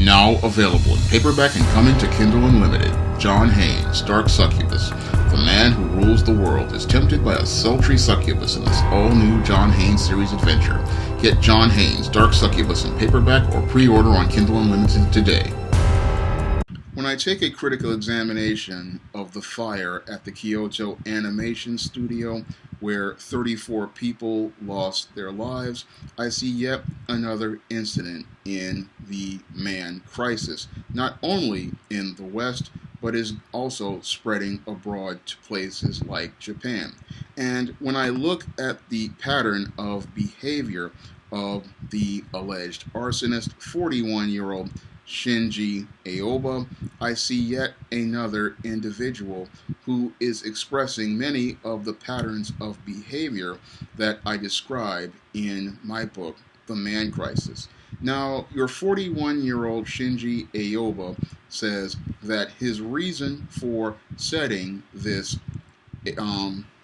Now available in paperback and coming to Kindle Unlimited. John Haynes, Dark Succubus. The man who rules the world is tempted by a sultry succubus in this all-new John Haynes series adventure. Get John Haynes, Dark Succubus in paperback or pre-order on Kindle Unlimited today. When I take a critical examination of the fire at the Kyoto animation studio, where 34 people lost their lives, I see yet another incident in the man crisis, not only in the West, but is also spreading abroad to places like Japan. And when I look at the pattern of behavior of the alleged arsonist, 41-year-old Shinji Aoba, I see yet another individual who is expressing many of the patterns of behavior that I describe in my book, The Man Crisis. Now, your 41-year-old Shinji Aoba says that his reason for setting this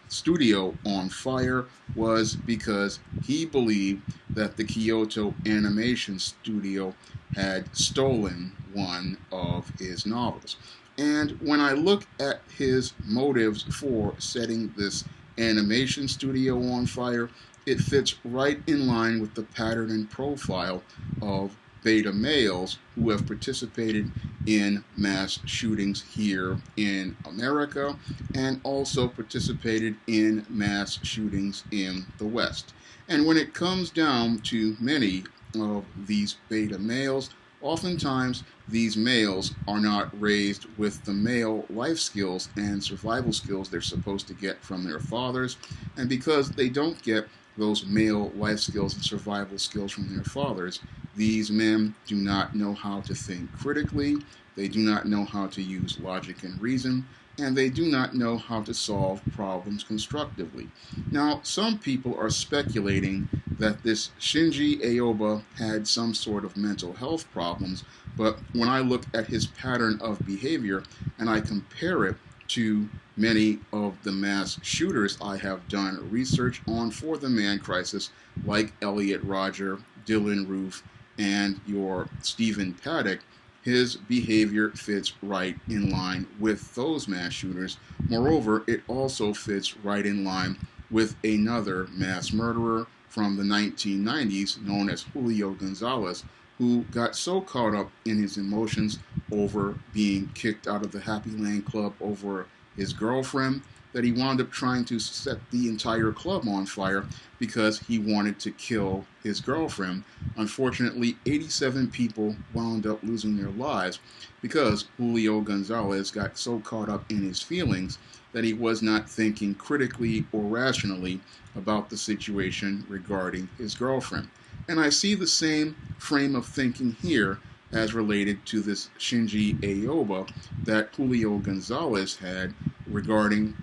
studio on fire was because he believed that the Kyoto animation studio had stolen one of his novels. And when I look at his motives for setting this animation studio on fire, it fits right in line with the pattern and profile of beta males who have participated in mass shootings here in America and also participated in mass shootings in the West. And when it comes down to many of these beta males, oftentimes these males are not raised with the male life skills and survival skills they're supposed to get from their fathers, and because they don't get those male life skills and survival skills from their fathers, these men do not know how to think critically, they do not know how to use logic and reason, and they do not know how to solve problems constructively. Now, some people are speculating that this Shinji Aoba had some sort of mental health problems, but when I look at his pattern of behavior and I compare it to many of the mass shooters I have done research on for the Man Crisis, like Elliot Rodger, Dylan Roof, and your Stephen Paddock, his behavior fits right in line with those mass shooters. Moreover, it also fits right in line with another mass murderer from the 1990s known as Julio Gonzalez, who got so caught up in his emotions over being kicked out of the Happy Land Club over his girlfriend that he wound up trying to set the entire club on fire because he wanted to kill his girlfriend. Unfortunately, 87 people wound up losing their lives because Julio Gonzalez got so caught up in his feelings that he was not thinking critically or rationally about the situation regarding his girlfriend. And I see the same frame of thinking here as related to this Shinji Aoba that Julio Gonzalez had regarding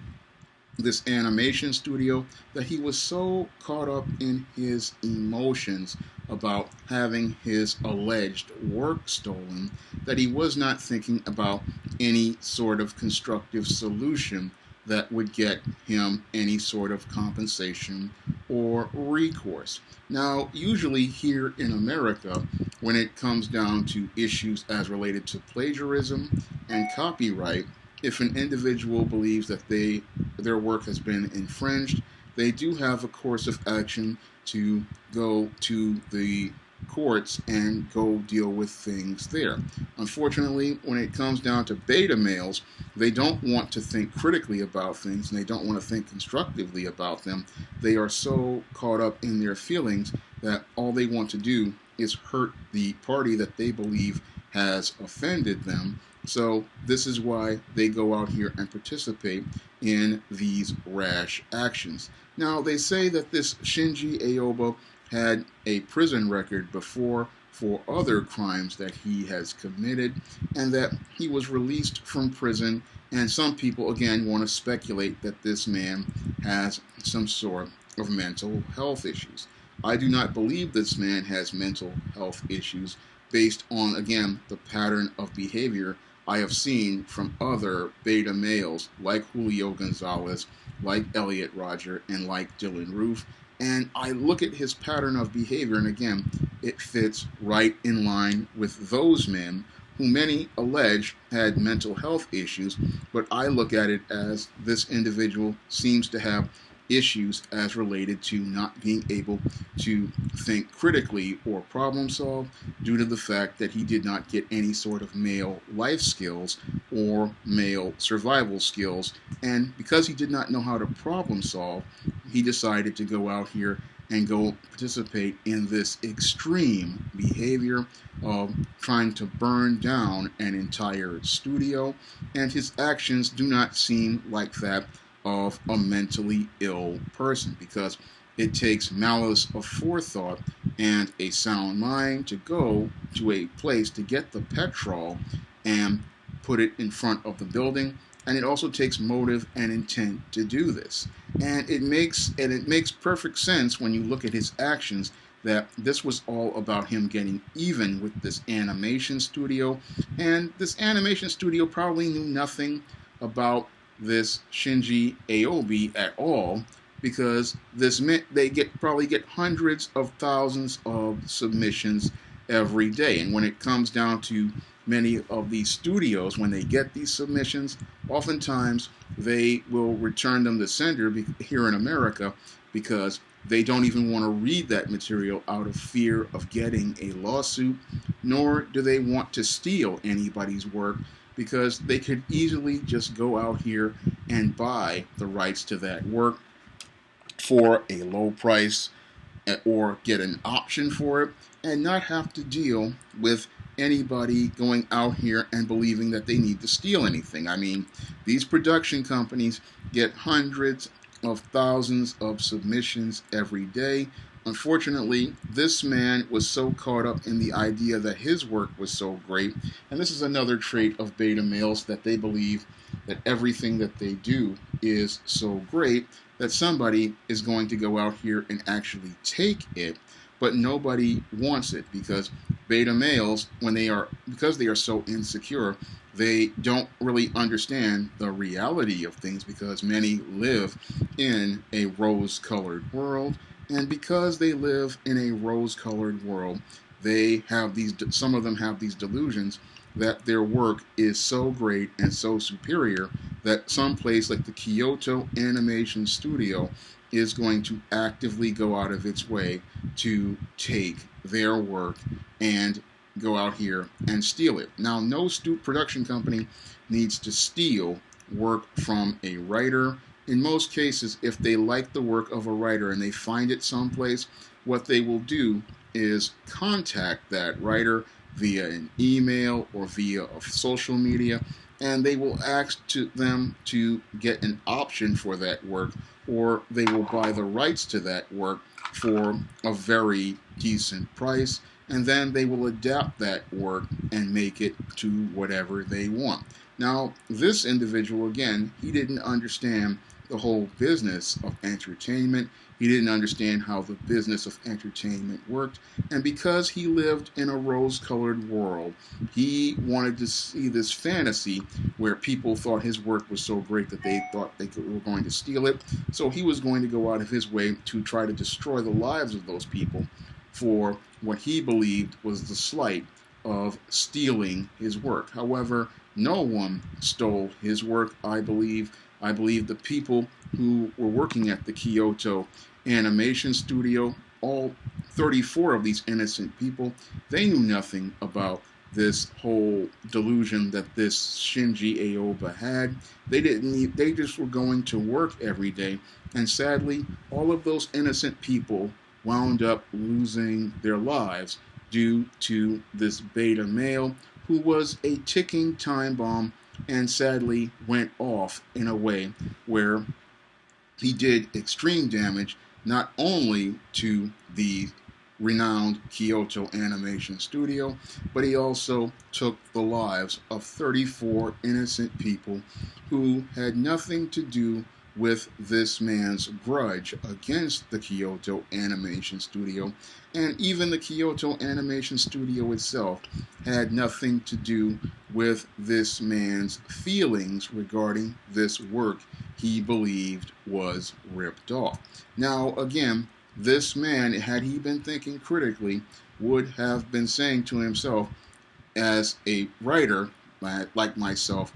this animation studio, that he was so caught up in his emotions about having his alleged work stolen that he was not thinking about any sort of constructive solution that would get him any sort of compensation or recourse. Now, usually here in America, when it comes down to issues as related to plagiarism and copyright, if an individual believes that their work has been infringed, they do have a course of action to go to the courts and go deal with things there. Unfortunately, when it comes down to beta males, they don't want to think critically about things and they don't want to think constructively about them. They are so caught up in their feelings that all they want to do is hurt the party that they believe has offended them. So this is why they go out here and participate in these rash actions. Now, they say that this Shinji Aoba had a prison record before for other crimes that he has committed, and that he was released from prison, and some people again want to speculate that this man has some sort of mental health issues. I do not believe this man has mental health issues based on, again, the pattern of behavior I have seen from other beta males like Julio Gonzalez, like Elliot Rodger, and like Dylan Roof, And I look at his pattern of behavior, and again, it fits right in line with those men who many allege had mental health issues, but I look at it as this individual seems to have issues as related to not being able to think critically or problem solve due to the fact that he did not get any sort of male life skills or male survival skills. And because he did not know how to problem solve, he decided to go out here and go participate in this extreme behavior of trying to burn down an entire studio. And his actions do not seem like that of a mentally ill person, because it takes malice of forethought and a sound mind to go to a place to get the petrol and put it in front of the building. And it also takes motive and intent to do this. And it makes perfect sense when you look at his actions that this was all about him getting even with this animation studio. And this animation studio probably knew nothing about this Shinji Aobi at all, because this meant they probably get hundreds of thousands of submissions every day. And when it comes down to many of these studios, when they get these submissions, oftentimes they will return them to sender here in America, because they don't even want to read that material out of fear of getting a lawsuit, nor do they want to steal anybody's work, because they could easily just go out here and buy the rights to that work for a low price, or get an option for it, and not have to deal with anybody going out here and believing that they need to steal anything. I mean, these production companies get hundreds of thousands of submissions every day. Unfortunately, this man was so caught up in the idea that his work was so great, and this is another trait of beta males, that they believe that everything that they do is so great that somebody is going to go out here and actually take it, but nobody wants it, because beta males, because they are so insecure, they don't really understand the reality of things, because many live in a rose-colored world. And because they live in a rose-colored world, some of them have these delusions that their work is so great and so superior that some place like the Kyoto Animation Studio is going to actively go out of its way to take their work and go out here and steal it. Now, no production company needs to steal work from a writer. In most cases, if they like the work of a writer and they find it someplace, what they will do is contact that writer via an email or via social media, and they will ask them to get an option for that work, or they will buy the rights to that work for a very decent price, and then they will adapt that work and make it to whatever they want. Now, this individual, again, he didn't understand the whole business of entertainment. He didn't understand how the business of entertainment worked. And because he lived in a rose-colored world, he wanted to see this fantasy where people thought his work was so great that they thought they were going to steal it. So he was going to go out of his way to try to destroy the lives of those people for what he believed was the slight of stealing his work. However, no one stole his work, I believe. I believe the people who were working at the Kyoto Animation Studio, all 34 of these innocent people, they knew nothing about this whole delusion that this Shinji Aoba had. They just were going to work every day. And sadly, all of those innocent people wound up losing their lives due to this beta male who was a ticking time bomb, and sadly went off in a way where he did extreme damage, not only to the renowned Kyoto Animation Studio, but he also took the lives of 34 innocent people who had nothing to do with this man's grudge against the Kyoto Animation Studio. And even the Kyoto Animation Studio itself had nothing to do with this man's feelings regarding this work he believed was ripped off. Now, again, this man, had he been thinking critically, would have been saying to himself, as a writer like myself,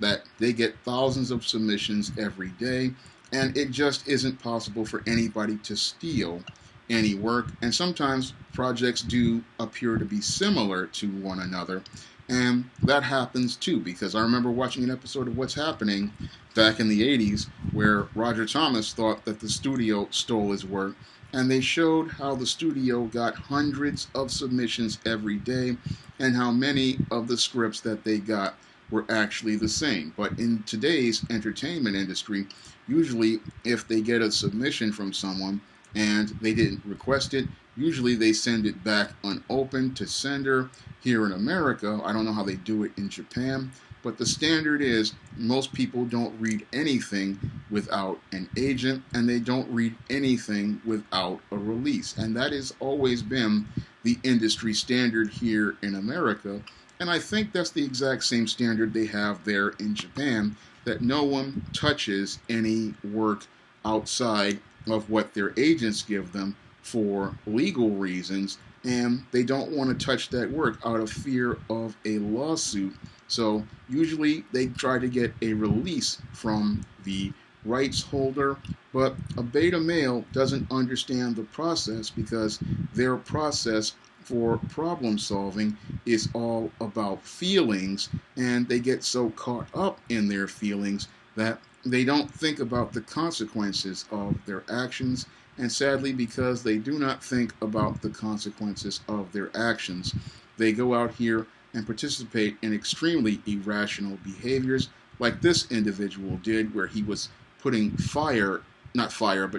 that they get thousands of submissions every day, and it just isn't possible for anybody to steal any work. And sometimes projects do appear to be similar to one another, and that happens too, because I remember watching an episode of What's Happening back in the 80s where Roger Thomas thought that the studio stole his work, and they showed how the studio got hundreds of submissions every day and how many of the scripts that they got were actually the same. But in today's entertainment industry, usually if they get a submission from someone and they didn't request it, usually they send it back unopened to sender. Here in America, I don't know how they do it in Japan, but the standard is most people don't read anything without an agent, and they don't read anything without a release. And that has always been the industry standard here in America. And I think that's the exact same standard they have there in Japan, that no one touches any work outside of what their agents give them for legal reasons, and they don't want to touch that work out of fear of a lawsuit. So usually they try to get a release from the rights holder, but a beta male doesn't understand the process, because their process for problem solving is all about feelings, and they get so caught up in their feelings that they don't think about the consequences of their actions. And sadly, because they do not think about the consequences of their actions, they go out here and participate in extremely irrational behaviors, like this individual did, where he was putting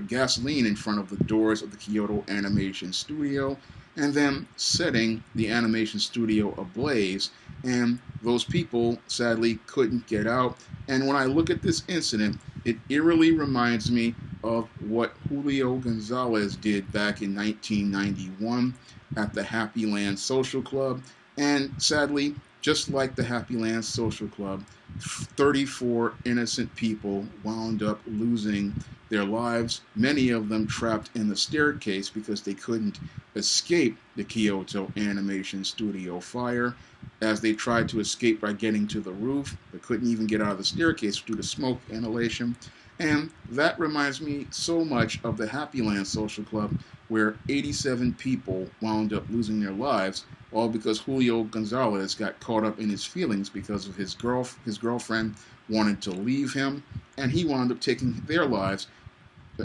gasoline in front of the doors of the Kyoto Animation Studio, and then setting the animation studio ablaze. And those people sadly couldn't get out. And when I look at this incident, it eerily reminds me of what Julio Gonzalez did back in 1991 at the Happy Land Social Club. And sadly, just like the Happy Land Social Club, 34 innocent people wound up losing their lives, many of them trapped in the staircase because they couldn't escape the Kyoto Animation Studio fire. As they tried to escape by getting to the roof, they couldn't even get out of the staircase due to smoke inhalation. And that reminds me so much of the Happy Land Social Club, where 87 people wound up losing their lives, all because Julio Gonzalez got caught up in his feelings because of his girlfriend wanted to leave him, and he wound up taking their lives.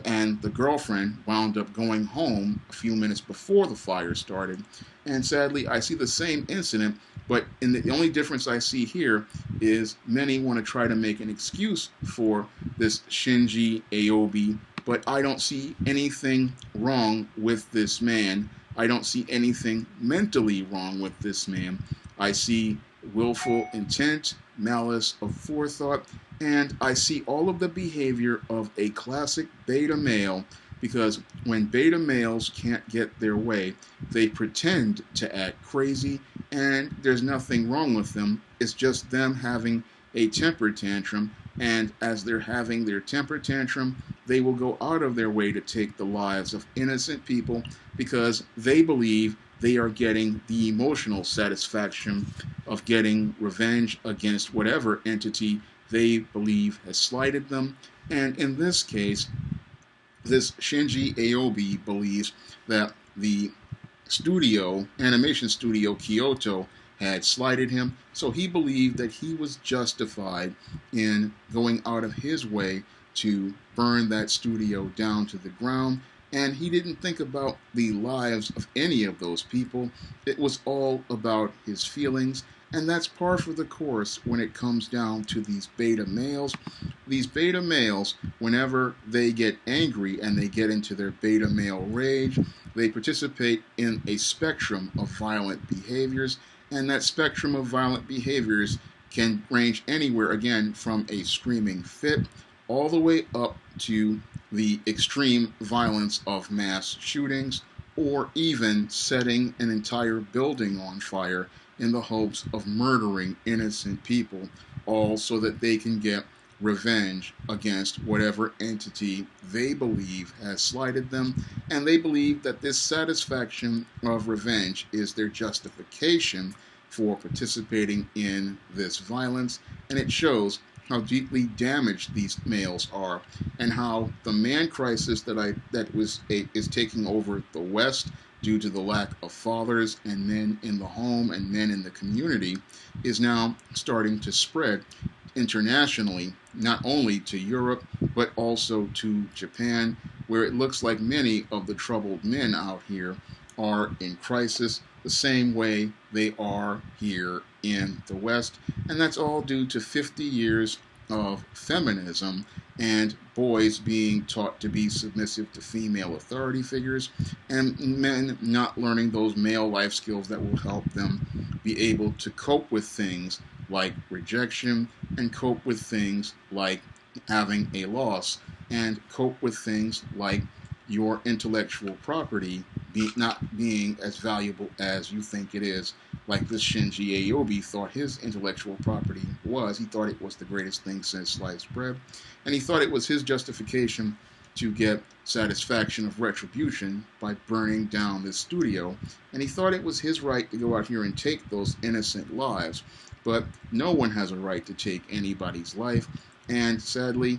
And the girlfriend wound up going home a few minutes before the fire started. And sadly, I see the same incident, but the only difference I see here is many want to try to make an excuse for this Shinji Aobi, but I don't see anything wrong with this man. I don't see anything mentally wrong with this man. I see willful intent, malice of forethought, and I see all of the behavior of a classic beta male, because when beta males can't get their way, they pretend to act crazy, and there's nothing wrong with them. It's just them having a temper tantrum, and as they're having their temper tantrum, they will go out of their way to take the lives of innocent people because they believe they are getting the emotional satisfaction of getting revenge against whatever entity they believe has slighted them. And in this case, this Shinji Aobi believes that the animation studio Kyoto, had slighted him, so he believed that he was justified in going out of his way to burn that studio down to the ground. And he didn't think about the lives of any of those people. It was all about his feelings. And that's par for the course when it comes down to these beta males. These beta males, whenever they get angry and they get into their beta male rage, they participate in a spectrum of violent behaviors. And that spectrum of violent behaviors can range anywhere, again, from a screaming fit all the way up to the extreme violence of mass shootings, or even setting an entire building on fire in the hopes of murdering innocent people, all so that they can get revenge against whatever entity they believe has slighted them, and they believe that this satisfaction of revenge is their justification for participating in this violence, and it shows how deeply damaged these males are, and how the man crisis is taking over the West due to the lack of fathers and men in the home and men in the community is now starting to spread internationally, not only to Europe, but also to Japan, where it looks like many of the troubled men out here are in crisis the same way they are here in the West. And that's all due to 50 years of feminism and boys being taught to be submissive to female authority figures, and men not learning those male life skills that will help them be able to cope with things like rejection, and cope with things like having a loss, and cope with things like your intellectual property not being as valuable as you think it is. Like this Shinji Aobi thought his intellectual property was. He thought it was the greatest thing since sliced bread, and he thought it was his justification to get satisfaction of retribution by burning down this studio, and he thought it was his right to go out here and take those innocent lives. But no one has a right to take anybody's life, and sadly,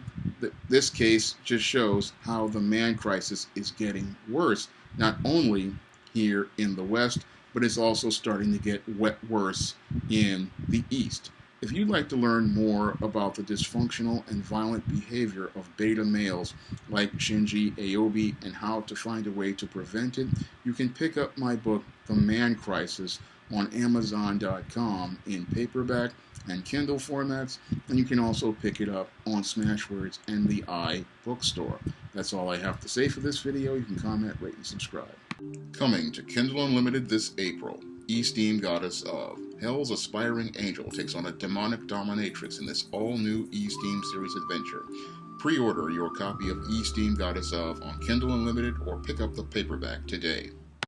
this case just shows how the man crisis is getting worse, not only here in the West, but it's also starting to get worse in the East. If you'd like to learn more about the dysfunctional and violent behavior of beta males like Shinji Aobi and how to find a way to prevent it, you can pick up my book, The Man Crisis, on Amazon.com in paperback and Kindle formats, and you can also pick it up on Smashwords and the iBookstore. That's all I have to say for this video. You can comment, rate, and subscribe. Coming to Kindle Unlimited this April, Esteemed Goddess of. Hell's aspiring angel takes on a demonic dominatrix in this all-new Esteemed series adventure. Pre-order your copy of Esteemed Goddess of on Kindle Unlimited or pick up the paperback today.